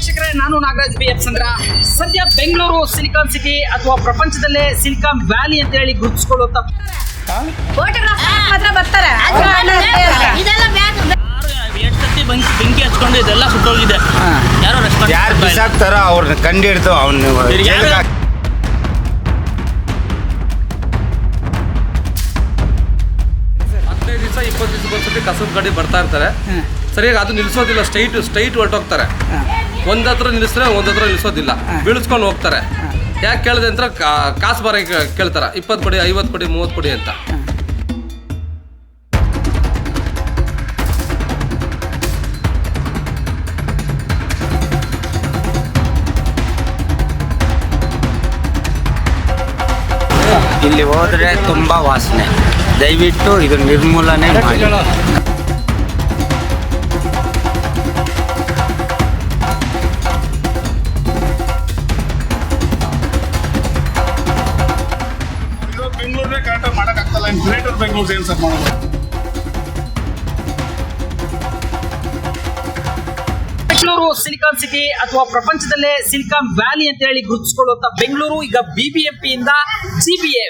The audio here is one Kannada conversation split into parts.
ವೀಕ್ಷಕರೇ, ನಾನು ನಾಗರಾಜ್ ಬಿ ಎಫ್ ಚಂದ್ರ. ಸದ್ಯ ಬೆಂಗಳೂರು ಸಿಲಿಕಾನ್ ಸಿಟಿ ಅಥವಾ ಪ್ರಪಂಚದಲ್ಲೇ ಸಿಲಿಕಾನ್ ವ್ಯಾಲಿ ಅಂತ ಹೇಳಿ ಗುರುತಿಸಿಕೊಳ್ಳುವಂತ ಬೆಂಕಿ ಹಚ್ಕೊಂಡು ಇದೆಲ್ಲ ಸುಟ್ಟೋಗಿದೆ. ಯಾರು ಬಿಸಾಕ್ತಾರೋ ಅವ್ರನ್ನ ಕಂಡು ಹಿಡ್ದು ಅವ್ನ 15 ದಿವಸ 20 ದಿವಸಕ್ಕೊಂದ್ಸತಿ ಕಸದ ಗಾಡಿ ಬರ್ತಾ ಇರ್ತಾರೆ. ಸರಿಯಾಗಿ ಅದು ನಿಲ್ಲಿಸೋದಿಲ್ಲ, ಸ್ಟ್ರೈಟ್ ಹೊರಟೋಗ್ತಾರೆ. ಒಂದ್ ಹತ್ರ ನಿಲ್ಲಿಸ್ತಾರೆ, ಒಂದ್ ಹತ್ರ ನಿಲ್ಲಿಸೋದಿಲ್ಲ, ಬೀಳಿಸ್ಕೊಂಡು ಹೋಗ್ತಾರೆ. ಯಾಕೆ ಕೇಳಿದೆ ಅಂತ ಕಾಸು ಬರ ಕೇಳ್ತಾರೆ, 20 ಕೊಡಿ, 50 ಕೊಡಿ, 30 ಕೊಡಿ ಅಂತ. ಇಲ್ಲಿ ಹೋದ್ರೆ ತುಂಬಾ ವಾಸನೆ. ದಯವಿಟ್ಟು ಇದು ನಿರ್ಮೂಲನೆ ಮಾಡಿ. ಬೆಂಗಳೂರೇ ಕರೆಕ್ಟಾಗಿ ಮಾಡೋಕ್ಕಾಗ್ತಲ್ಲ. ಗ್ರೇಟರ್ ಬೆಂಗಳೂರು ಏನು ಸರ್ ಮಾಡೋದು? ಬೆಂಗಳೂರು ಸಿಲಿಕಾನ್ ಸಿಟಿ ಅಥವಾ ಪ್ರಪಂಚದಲ್ಲೇ ಸಿಲಿಕಾನ್ ವ್ಯಾಲಿ ಅಂತ ಹೇಳಿ ಗುರುತಿಸಿಕೊಳ್ಳುವಂತ ಬೆಂಗಳೂರು ಈಗ BBMP ಇಂದ GBA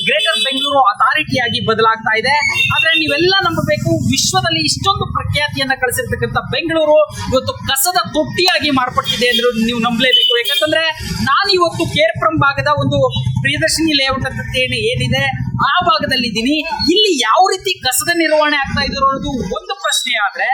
ಗ್ರೇಟರ್ ಬೆಂಗಳೂರು ಅಥಾರಿಟಿಯಾಗಿ ಬದಲಾಗ್ತಾ ಇದೆ. ಆದ್ರೆ ನೀವೆಲ್ಲ ನಂಬಬೇಕು, ವಿಶ್ವದಲ್ಲಿ ಇಷ್ಟೊಂದು ಪ್ರಖ್ಯಾತಿಯನ್ನ ಕಳಿಸಿರ್ತಕ್ಕಂಥ ಬೆಂಗಳೂರು ಇವತ್ತು ಕಸದ ತೊಟ್ಟಿಯಾಗಿ ಮಾರ್ಪಟ್ಟಿದೆ ಅಂದ್ರೆ ನೀವು ನಂಬಲೇಬೇಕು. ಯಾಕಂತಂದ್ರೆ ನಾನು ಇವತ್ತು ಕೇರ್ಪುರಂ ಭಾಗದ ಒಂದು ಪ್ರಿಯದರ್ಶಿನಿ ಲೇಔಟ್ ಅಂತ ಏನಿದೆ ಆ ಭಾಗದಲ್ಲಿ ಇದ್ದೀನಿ. ಇಲ್ಲಿ ಯಾವ ರೀತಿ ಕಸದ ನಿರ್ವಹಣೆ ಆಗ್ತಾ ಇದೆ ಅನ್ನೋದು ಒಂದು ಪ್ರಶ್ನೆ. ಆದ್ರೆ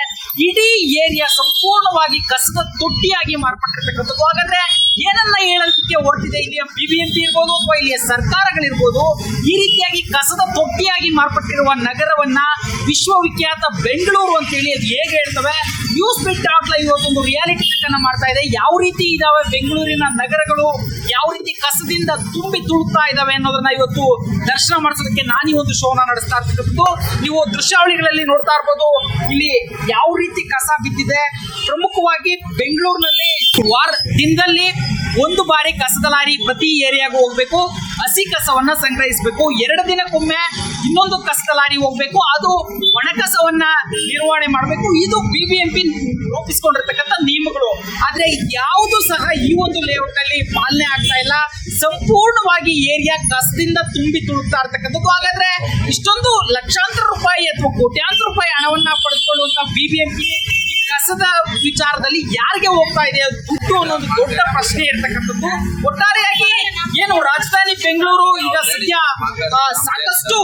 ಇಡೀ ಏರಿಯಾ ಸಂಪೂರ್ಣವಾಗಿ ಕಸದ ತೊಟ್ಟಿಯಾಗಿ ಮಾರ್ಪಟ್ಟಿರ್ತಕ್ಕಂಥದ್ದು. ಹಾಗಾದ್ರೆ ಏನನ್ನ ಹೇಳೋದಕ್ಕೆ ಹೊರಟಿದೆ ಇಲ್ಲಿಯ BBMP ಇರ್ಬೋದು ಅಥವಾ ಇಲ್ಲಿಯ ಸರ್ಕಾರಗಳಿರ್ಬೋದು, ಈ ರೀತಿಯಾಗಿ ಕಸದ ತೊಟ್ಟಿಯಾಗಿ ಮಾರ್ಪಟ್ಟಿರುವ ನಗರವನ್ನ ವಿಶ್ವವಿಖ್ಯಾತ ಬೆಂಗಳೂರು ಅಂತ ಹೇಳಿ ಅದು ಹೇಗೆ ಹೇಳ್ತವೆ? ನ್ಯೂಸ್ ಬಿಟ್ ಔಟ್ಲೈವ್ ಇವತ್ತೊಂದು ರಿಯಾಲಿಟಿ ಚೆಕ್ ಅನ್ನ ಮಾಡ್ತಾ ಇದೆ. ಯಾವ ರೀತಿ ಇದಾವೆ ಬೆಂಗಳೂರಿನ ನಗರಗಳು, ಯಾವ ರೀತಿ ಕಸದಿಂದ ತುಂಬಿ ತುಳುಕ್ತಾ ಇದಾವೆ ಅನ್ನೋದನ್ನ ಇವತ್ತು ದರ್ಶನ ಮಾಡಿಸೋದಕ್ಕೆ ನಾನು ಈ ಒಂದು ಶೋನ ನಡೆಸ್ತಾ ಇರ್ತಕ್ಕಂಥದ್ದು. ನೀವು ದೃಶ್ಯಾವಳಿಗಳಲ್ಲಿ ನೋಡ್ತಾ ಇರ್ಬೋದು ಇಲ್ಲಿ ಯಾವ ರೀತಿ ಕಸ ಬಿದ್ದಿದೆ. ಪ್ರಮುಖವಾಗಿ ಬೆಂಗಳೂರಿನಲ್ಲಿ ದಿನದಲ್ಲಿ ಒಂದು ಬಾರಿ ಕಸದ ಲಾರಿ ಪ್ರತಿ ಏರಿಯಾಗೂ ಹೋಗ್ಬೇಕು, ಹಸಿ ಕಸವನ್ನ ಸಂಗ್ರಹಿಸಬೇಕು. 2 ದಿನಕ್ಕೊಮ್ಮೆ ಇನ್ನೊಂದು ಕಸದ ಲಾರಿ ಹೋಗ್ಬೇಕು, ಅದು ಒಣ ಕಸವನ್ನ ನಿರ್ವಹಣೆ ಮಾಡಬೇಕು. ಇದು BBMP ರೂಪಿಸಿಕೊಂಡಿರ್ತಕ್ಕಂಥ ನಿಯಮಗಳು. ಆದ್ರೆ ಯಾವುದು ಸಹ ಈ ಒಂದು ಲೇಔಟ್ ಅಲ್ಲಿ ಪಾಲನೆ ಆಗ್ತಾ ಇಲ್ಲ. ಸಂಪೂರ್ಣವಾಗಿ ಏರಿಯಾ ಕಸದಿಂದ ತುಂಬಿ ತುಳುಕ್ತಾ ಇರ್ತಕ್ಕಂಥದ್ದು. ಹಾಗಾದ್ರೆ ಇಷ್ಟೊಂದು ಲಕ್ಷಾಂತರ ರೂಪಾಯಿ ಅಥವಾ ಕೋಟ್ಯಾಂತರ ರೂಪಾಯಿ ಹಣವನ್ನ ಪಡೆದುಕೊಳ್ಳುವಂತ BBMP ಕಸದ ವಿಚಾರದಲ್ಲಿ ಯಾರಿಗೆ ಹೋಗ್ತಾ ಇದೆ ದುಡ್ಡು ಅನ್ನೋದು ದೊಡ್ಡ ಪ್ರಶ್ನೆ ಇರ್ತಕ್ಕಂಥದ್ದು. ಒಟ್ಟಾರೆಯಾಗಿ ಏನು ರಾಜಧಾನಿ ಬೆಂಗಳೂರು ಈಗ ಸದ್ಯ ಸಾಕಷ್ಟು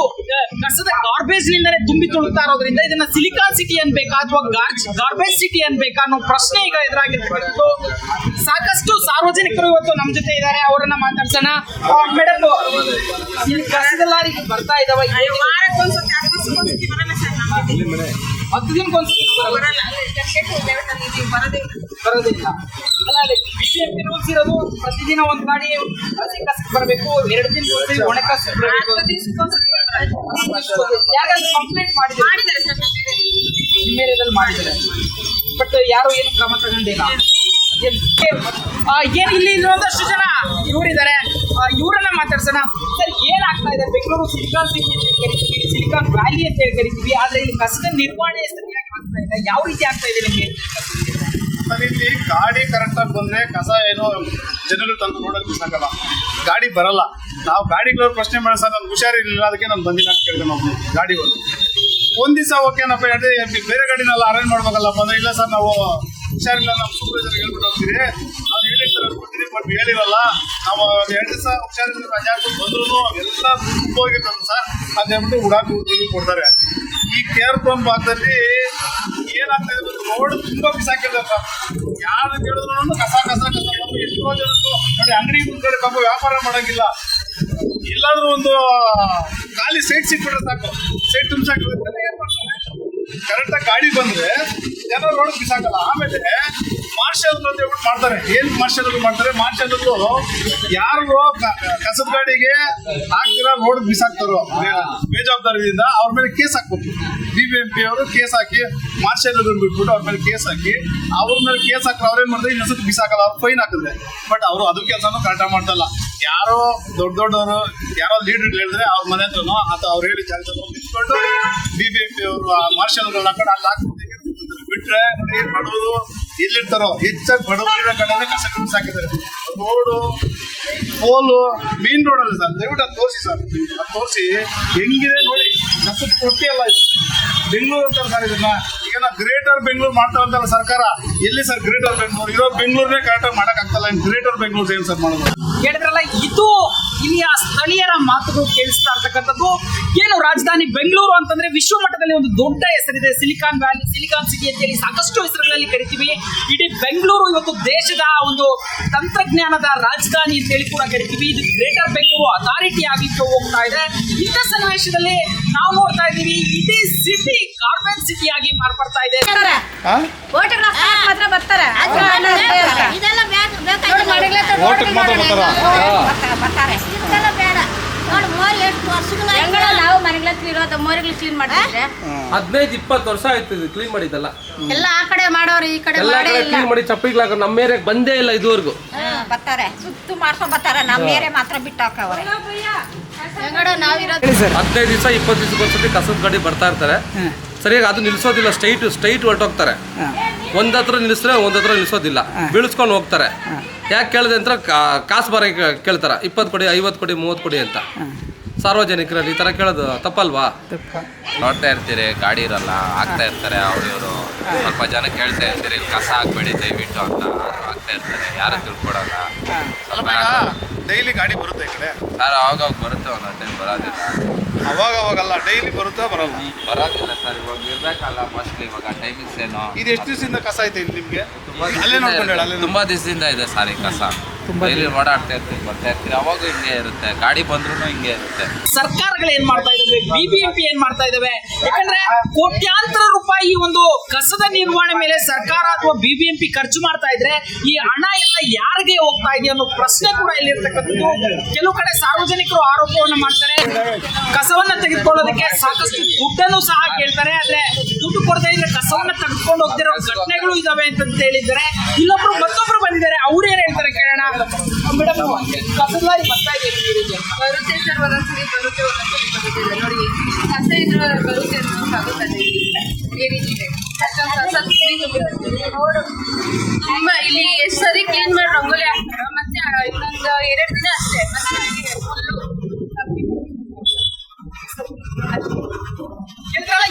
ಕಸದ ಗಾರ್ಬೇಜ್ ನಿಂದಲೇ ತುಂಬಿ ತುಳುಕ್ತಾ ಇರೋದ್ರಿಂದ ಇದನ್ನ ಸಿಲಿಕಾನ್ ಸಿಟಿ ಅನ್ಬೇಕಾ ಅಥವಾ ಗಾರ್ಬೇಜ್ ಸಿಟಿ ಅನ್ಬೇಕಾ ಅನ್ನೋ ಪ್ರಶ್ನೆ ಈಗ ಎದುರಾಗಿರ್ತಕ್ಕಂಥದ್ದು. ಸಾಕಷ್ಟು ಸಾರ್ವಜನಿಕರು ಇವತ್ತು ನಮ್ಮ ಜೊತೆ ಇದ್ದಾರೆ, ಅವರನ್ನ ಮಾತಾಡ್ಸೋಣ. ಮೇಡಮ್, ಇಲ್ಲಿ ಕಸದ ಲಾರಿ ಬರ್ತಾ ಇದಾವೆ, 10 ದಿನಕ್ಕೊಂದ್ಸತಿ ಬರೋದಿಲ್ಲ ಅಲ್ಲ? BBMP ರೂಲ್ಸ್ ಇರೋದು ಪ್ರತಿದಿನ ಒಂದು ಗಾಡಿ ಹಸಿ ಕಸಕ್ಕೆ ಬರಬೇಕು, 2 ದಿನಕ್ಕೊಂದ್ಸತಿ ಒಣ ಕಸಕ್ಕೆ ಬರಬೇಕು. ಯಾರಾದ್ರೂ ಕಂಪ್ಲೇಂಟ್ ಮಾಡಿದ್ದಾರೆ ನಿಮ್ಮ ಏರಿಯಾದಲ್ಲಿ ಮಾಡಿದ್ದಾರೆ, ಬಟ್ ಯಾರು ಏನು ಕ್ರಮ ತಗೊಂಡಿಲ್ಲ. ಏನ್ ಇಲ್ಲಿ ಒಂದಷ್ಟು ಜನ ಇವರಿದ್ದಾರೆ, ಇವರನ್ನ ಮಾತಾಡ್ಸೋಣ. ಸರ್, ಏನಾಗ್ತಾ ಇದೆ ಬೆಂಗಳೂರು ಸಿಲಿಕಾನ್ ಸಿಟಿ ಅಂತ ಕರಿತೀವಿ, ಸಿಲಿಕಾನ್ ವ್ಯಾಲಿ ಅಂತ ಹೇಳಿ ಕರಿತೀವಿ, ಆದ್ರೆ ಇಲ್ಲಿ ಕಸದ ನಿರ್ವಹಣೆ ಸರಿಯಾಗಿ ಆಗ್ತಾ ಇದೆ. ಯಾವ ರೀತಿ ಆಗ್ತಾ ಇದೆ ನಿಮಗೆ? ಇಲ್ಲಿ ಗಾಡಿ ಕರೆಕ್ಟಾಗಿ ಬಂದ್ರೆ ಕಸ ಏನೋ ಜನರು ತಂದು ನೋಡೋಕೆ ಬಿಸಾಕಲ್ಲ, ಗಾಡಿ ಬರಲ್ಲ. ನಾವು ಗಾಡಿಗಳವ್ರು ಪ್ರಶ್ನೆ ಮಾಡಿ, ಸರ್ ನನ್ಗೆ ಹುಷಾರಿರ್ಲಿಲ್ಲ ಅದಕ್ಕೆ ನಾನು ಬಂದಿಲ್ಲ ಅಂತ ಕೇಳಿದೆ. ನಾವು ಗಾಡಿ ಒಂದ್ ದಿವಸ ಓಕೆನಪ್ಪ, ಬೇರೆ ಗಾಡಿನೆಲ್ಲ ಅರೇಂಜ್ ಮಾಡ್ಬೇಕಲ್ಲಪ್ಪ ಅಂದ್ರೆ, ಇಲ್ಲ ಸರ್ ನಾವು ಹುಷಾರಿಲ್ಲ, ನಮ್ಮ ಸೂಪರ್ವೈಸರ್ ಹೇಳ್ಬಿಟ್ಟು ಹೋಗ್ತೀರಿ, ಅವ್ರು ಹೇಳಿರ್ತಾರೆ ಕೊಡ್ತೀರಿ, ಬಟ್ ಹೇಳಿರಲ್ಲ. ನಾವು 2 ದಿವಸ ಹುಷಾರಿಲ್ಲ ರಜೆ ಹಾಕ್ಬಿಟ್ಟು ಬಂದ್ರು ಎಲ್ಲ ತುಂಬ ಹೋಗಿರ್ತದೆ ಸರ್ ಅಂತ ಹೇಳ್ಬಿಟ್ಟು ಹುಡುಗಿ ಕೊಡ್ತಾರೆ. ಈ ಕೇರ್ಪುರಂ ಭಾಗದಲ್ಲಿ ಏನಾಗ್ತಾ ಇದೆ, ರೋಡ್ ತುಂಬಾ ಬಿಸಾಕಿರ್ತಾರೆ. ಯಾರು ಕೇಳಿದ್ರು ಕಸ ಕಸ ಕಸ. ಎಷ್ಟೋ ಜನರು ನೋಡಿ ಅಂಗಡಿ ಮುಂದ್ಗಡೆ ಪಾಪ ವ್ಯಾಪಾರ ಮಾಡಂಗಿಲ್ಲ, ಎಲ್ಲಾದ್ರೂ ಒಂದು ಖಾಲಿ ಸೈಟ್ ಸಿಕ್ಬಿಟ್ರೆ ಸಾಕು, ಸೈಟ್ ತುಂಬಿಸಾಕಿರ್ತಾರೆ. ಏನ್ ಮಾಡ್ತಾರೆ, ಕರೆಕ್ಟಾಗಿ ಗಾಡಿ ಬಂದ್ರೆ ಜನ ರೋಡ್ ಬಿಸಾಕಲ್ಲ. ಆಮೇಲೆ ಮಾರ್ಷಲ್ ಅಂತ ಹೇಳ್ಬಿಟ್ಟು ಮಾಡ್ತಾರೆ. ಏನ್ ಮಾರ್ಷಲ್ ಮಾಡ್ತಾರೆ? ಮಾರ್ಷಲ್ ಯಾರು ಕಸದ ಗಾಡಿಗೆ ಹಾಕ್ತಿರ ರೋಡ್ ಬಿಸಾಕ್ತಾರೋ ಬೇಜವಾಬ್ದಾರಿಯಿಂದ ಅವ್ರ ಮೇಲೆ ಕೇಸ್ ಹಾಕ್ಬೇಕು. BBMP ಅವರು ಕೇಸ್ ಹಾಕಿ ಮಾರ್ಷಲ್ ಬಿಟ್ಬಿಟ್ಟು ಅವ್ರ ಮೇಲೆ ಕೇಸ್ ಹಾಕಿ, ಅವ್ರ ಮೇಲೆ ಕೇಸ್ ಹಾಕ್ರೆ ಅವ್ರೇನ್ ಮಾಡಿದ್ರೆ ಇನ್ನೊಂದ್ಸತಿ ಬಿಸಾಕಲ್ಲ, ಅವ್ರು ಫೈನ್ ಹಾಕಿದ್ರೆ. ಬಟ್ ಅವರು ಅದು ಕೆಲಸನೂ ಕರೆಕ್ಟಾಗಿ ಮಾಡ್ತಲ್ಲ. ಯಾರೋ ದೊಡ್ಡವರು ಯಾರೋ ಲೀಡರ್ ಹೇಳಿದ್ರೆ ಅವ್ರ ಮನೆ ಹತ್ರನೋ ಅಥವಾ ಅವ್ರು ಹೇಳಿ ಜಾಗದಲ್ಲಿ ನಿಂತ್ಕೊಂಡು BBMP ಅವರು ಮಾರ್ಷಲ್ ಹಾಕೊಂಡು ಅಲ್ಲಿ ಹಾಕ್ಬಿಟ್ಟು ಬಿಟ್ರೆ ನೋಡಿ ಬಡವರು ಎಲ್ಲಿರ್ತಾರೋ ಹೆಚ್ಚಾಗಿ ಬಡವರಿರೋ ಕಡೆನೇ ಕಸ ಸಾಕಿದ್ದಾರೆ. ರೋಡು ಪೋಲು ಮೀನ್ ರೋಡ್ ಅಲ್ಲ ಸರ್, ದಯವಿಟ್ಟು ಅದು ತೋರಿಸಿ ಸರ್, ಅದು ತೋರಿಸಿ ಹೆಂಗಿದೆ ನೋಡಿ. ಕಸದ ಕೊಟ್ಟಿ ಅಲ್ಲ ಇದು ಬೆಂಗಳೂರು ಅಂತಾರೆ ಸರ್ ಇದನ್ನ. ಈಗ ನಾವು ಗ್ರೇಟರ್ ಬೆಂಗಳೂರು ಮಾಡ್ತಾ ಅಂತಲ್ಲ ಸರ್ಕಾರ, ಎಲ್ಲಿ ಸರ್ ಗ್ರೇಟರ್ ಬೆಂಗಳೂರು ಇರೋ ಬೆಂಗಳೂರನ್ನೇ ಕರೆಕ್ಟಾಗಿ ಮಾಡಕ್ ಆಗ್ತಲ್ಲ, ಗ್ರೇಟರ್ ಬೆಂಗಳೂರು ಏನ್ ಸರ್ ಮಾಡೋದು? ಹೇಳಿದ್ರಲ್ಲ, ಇದು ಇಲ್ಲಿಯ ಸ್ಥಳೀಯರ ಮಾತುಗಳು ಕೇಳಿಸ್ತಾ ಇರ್ತಕ್ಕಂಥದ್ದು. ಏನು ರಾಜಧಾನಿ ಬೆಂಗಳೂರು ಅಂತಂದ್ರೆ ವಿಶ್ವ ಮಟ್ಟದಲ್ಲಿ ಒಂದು ದೊಡ್ಡ ಹೆಸರಿದೆ. ಸಿಲಿಕಾನ್ ವ್ಯಾಲಿ, ಸಿಲಿಕಾನ್ ಸಿಟಿ ಅಂತೇಳಿ ಸಾಕಷ್ಟು ಹೆಸರುಗಳಲ್ಲಿ ಕರಿತೀವಿ. ಇಡೀ ಬೆಂಗಳೂರು ಇವತ್ತು ದೇಶದ ಒಂದು ತಂತ್ರಜ್ಞಾನದ ರಾಜಧಾನಿ ಅಂತೇಳಿ ಕೂಡ ಕರಿತೀವಿ. ಇದು ಗ್ರೇಟರ್ ಬೆಂಗಳೂರು ಅಥಾರಿಟಿ ಆಗ್ಲಿಕ್ಕೆ ಹೋಗ್ತಾ ಇದೆ. ಇಂಥ ಸನ್ನಿವೇಶದಲ್ಲಿ ನಾವು ನೋಡ್ತಾ ಇದ್ದೀವಿ ಇಡೀ ಸಿಟಿ ಗಾರ್ಮೆಂಟ್ ಸಿಟಿ ಆಗಿ ಮಾರ್ಪಡ್ತಾ ಇದೆ. ಮಾತ್ರ ಬರ್ತಾರೆ ಓಟಕ್ಕೆ ಮಾತ್ರ ಬರ್ತಾರಾ? ನಾವು ಮನೆಗಳ ಇರೋದು ಮೋರಿಗಳು ಕ್ಲೀನ್ ಮಾಡಿದ್ರೆ 15-20 ವರ್ಷ ಆಯ್ತು ಇದು ಕ್ಲೀನ್ ಮಾಡಿದ್ದಲ್ಲ. ಎಲ್ಲ ಆ ಕಡೆ ಮಾಡೋರು ಈ ಕಡೆ ಎಲ್ಲ ಮಾಡೇ ಕಡೆ ಇಲ್ಲ. ಕ್ಲೀನ್ ಮಾಡಿ ಚಪ್ಪಿಗ್ಲಾಕ ನಮ್ಮ ಏರಿಯಾಗ ಬಂದೇ ಇಲ್ಲ ಇದುವರೆಗೂ. ಬರ್ತಾರೆ ಸುತ್ತು ಮಾಡ್ಕೊಂಡ್ ಬರ್ತಾರೆ, ನಮ್ಮ ಏರಿಯಾ ಮಾತ್ರ ಬಿಟ್ಟು ಹಾಕವ್ರೆ. ನಾವಿರೋದು 15 ದಿವಸ 20 ದಿವಸಕ್ಕೆ ಒಂದ್ಸತಿ ಕಸದ ಗಾಡಿ ಬರ್ತಾ ಇರ್ತಾರೆ. ಸರಿಯಾಗಿ ಅದು ನಿಲ್ಸೋದಿಲ್ಲ, ಸ್ಟ್ರೈಟ್ ಹೊರಟೋಗ್ತಾರೆ. ಒಂದತ್ರ ನಿಲ್ಲಿಸಿದ್ರೆ ಒಂದತ್ರ ನಿಲ್ಸೋದಿಲ್ಲ, ಬೀಳಿಸ್ಕೊಂಡು ಹೋಗ್ತಾರೆ. ಯಾಕೆ ಕೇಳಿದೆ ಅಂತ ಕಾಸು ಬರ ಕೇಳ್ತಾರ, 20 ಕೊಡಿ, 50 ಕೊಡಿ, 30 ಕೊಡಿ ಅಂತ. ಸಾರ್ವಜನಿಕರಲ್ಲಿ ಈ ತರ ಕೇಳೋದು ತಪ್ಪಲ್ವಾ? ನೋಡ್ತಾ ಇರ್ತೀರಿ, ಗಾಡಿ ಇರಲ್ಲ, ಆಗ್ತಾ ಇರ್ತಾರೆ ಅವ್ರು ಇವರು. ಸ್ವಲ್ಪ ಜನ ಕೇಳ್ತಾ ಇರ್ತೀರಿ, ಕಸ ಹಾಕ್ಬೇಡಿ ದಯವಿಟ್ಟು ಅಂತ, ಆಗ್ತಾ ಇರ್ತಾರೆ, ಯಾರು ತಿಳ್ಕೊಡಲ್ಲ. ಸ್ವಲ್ಪ ಡೈಲಿ ಗಾಡಿ ಬರುತ್ತೆ ಈ ಕಡೆ, ಸರ್ ಅವಾಗ ಬರುತ್ತೆ, ಒಂದೊಂದು ಟೈಮ್ ಬರೋದಿಲ್ಲ. ಅವಾಗಲ್ಲ ಡೈಲಿ ಬರುತ್ತಾ ಬರಲ್ಲ? ಬರೋದಿಲ್ಲ ಸರ್, ಇವಾಗ ಇರ್ಬೇಕಲ್ಲ ಮೋಸ್ಟ್ಲಿ, ಇವಾಗ ಟೈಮಿಂಗ್ಸ್ ಏನು. ಇದು ಎಷ್ಟು ದಿವಸದಿಂದ ಕಸ ಐತೆ ಇಲ್ಲಿ ನಿಮ್ಗೆ? ಅಲ್ಲೇ ನೋಡ್ಕೊಂಡು ಹೇಳಿ, ಅಲ್ಲೇ ತುಂಬಾ ದಿವಸದಿಂದ ಇದೆ ಸರ್ ಈ ಕಸ. ಡೈಲಿ ಓಡಾಡ್ತಾ ಇರ್ತೀವಿ, ಬರ್ತಾ ಇರ್ತೀವಿ, ಅವಾಗ ಹಿಂಗೆ ಇರುತ್ತೆ, ಗಾಡಿ ಬಂದ್ರೂ ಹಿಂಗೆ ಇರುತ್ತೆ. ಸರ್ಕಾರಗಳು ಏನ್ ಮಾಡ್ತಾ ಇದಾವೆ, ಬಿಬಿಎಂಪಿ ಏನ್ ಮಾಡ್ತಾ ಇದಾವೆ? ಯಾಕಂದ್ರೆ ಕೋಟ್ಯಾಂತರ ರೂಪಾಯಿ ಒಂದು ಕಸದ ನಿರ್ವಹಣೆ ಮೇಲೆ ಸರ್ಕಾರ ಅಥವಾ ಬಿಬಿಎಂಪಿ ಖರ್ಚು ಮಾಡ್ತಾ ಇದ್ರೆ ಈ ಹಣ ಎಲ್ಲ ಯಾರಿಗೆ ಹೋಗ್ತಾ ಇದೆ ಅನ್ನೋ ಪ್ರಶ್ನೆ ಕೂಡ ಇಲ್ಲಿರ್ತಕ್ಕಂಥದ್ದು. ಕೆಲವು ಕಡೆ ಸಾರ್ವಜನಿಕರು ಆರೋಪವನ್ನ ಮಾಡ್ತಾರೆ, ಕಸವನ್ನ ತೆಗೆದುಕೊಳ್ಳೋದಕ್ಕೆ ಸಾಕಷ್ಟು ದುಡ್ಡನ್ನು ಸಹ ಕೇಳ್ತಾರೆ. ಆದ್ರೆ ದುಡ್ಡು ಕೊಡದೇ ಇದ್ರೆ ಕಸವನ್ನ ತೆಗೆದುಕೊಂಡು ಹೋಗ್ತಿರೋ ಘಟನೆಗಳು ಇದಾವೆ ಅಂತ ಹೇಳಿದ್ದಾರೆ. ಇಲ್ಲೊಬ್ರು ಮತ್ತೊಬ್ರು ಬಂದಿದ್ದಾರೆ, ಅವ್ರು ಏನ್ ಹೇಳ್ತಾರೆ ಕೇಳೋಣ. ಮೇಡಮ್, ಕಸದ ಲಾರಿ ಬರ್ತಾ ಇದೆ ಬರುತ್ತೆ ಸರ್, ಒಂದೊಂದ್ಸರಿ ಬರುತ್ತೆ, ಒಂದೊಂದ್ಸರಿ ಬರುತ್ತಿದೆ. ನೋಡಿ ಕಸ ಇದ್ರೆ ಬರುತ್ತೆ ಏನಿದೆ ಅಷ್ಟೊಂದು ಕಸ ತುಂಬಾ ಇಲ್ಲಿ ಎಷ್ಟು ಸರಿ ಕ್ಲೀನ್ ಮಾಡಿ ರಂಗೋಲಿ ಹಾಕ್ತಾರ, ಮತ್ತೆ ಇನ್ನೊಂದು 2 ದಿನ ಅಷ್ಟೇ ಮತ್ತೆ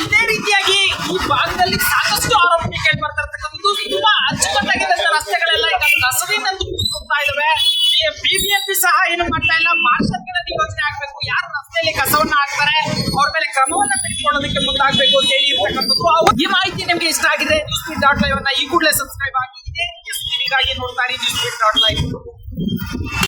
ಇದೇ ರೀತಿಯಾಗಿ ಈ ಭಾಗದಲ್ಲಿ ಸಾಕಷ್ಟು ಆರೋಪಗಳು ಕೇಳಿ ಬರ್ತಾ ಇರ್ತಕ್ಕಂಥದ್ದು. ತುಂಬಾ ಅಚ್ಚುಕಟ್ಟಾಗಿದ್ದಂತ ರಸ್ತೆಗಳೆಲ್ಲ ಈಗ ಕಸದಿಂದ ಹೋಗ್ತಾ ಇದಾವೆ. ಬಿಬಿಎಂಪಿ ಸಹ ಏನು ಮಾಡ್ತಾ ಇಲ್ಲ, ಮಾರ್ಷಲ್ಗಳಲ್ಲಿ ಯೋಜನೆ ಆಗ್ಬೇಕು, ಯಾರು ರಸ್ತೆಯಲ್ಲಿ ಕಸವನ್ನ ಹಾಕ್ತಾರೆ ಅವ್ರ ಮೇಲೆ ಕ್ರಮವನ್ನ ತೆಗೆದುಕೊಳ್ಳೋದಕ್ಕೆ ಮುಂದಾಗಬೇಕು ಅಂತ ಹೇಳಿ ಇರ್ತಕ್ಕಂಥದ್ದು. ಈ ಮಾಹಿತಿ ನಿಮ್ಗೆ ಇಷ್ಟ ಆಗಿದೆ, newsbeat.live ಅನ್ನ ಈ ಕೂಡಲೇ ಸಬ್ಸ್ಕ್ರೈಬ್ ಆಗಿ ಇದೇ ನ್ಯೂಸ್ ಟಿವಿಗಾಗಿ ನೋಡ್ತಾ ಇರಿ newsbeat.live.